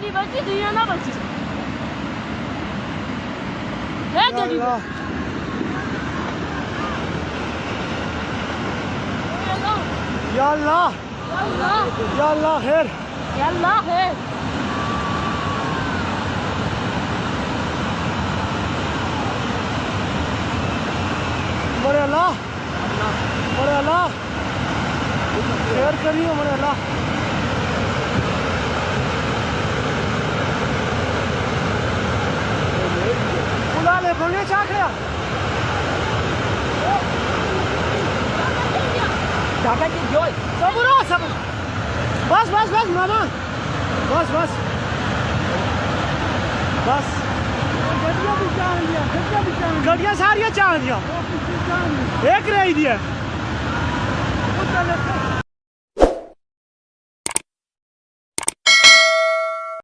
नहीं बची दुनिया ना बची है गड़ी या अल्लाह या अल्लाह खैर या अल्लाह खैर बड़े अल्लाह खैर करिए बड़े अल्लाह बुला ले बने चाखया ढाका की जोई सबुरा सब बस मामा बस गड्डियां सारियां चाह दिया एक रही दिया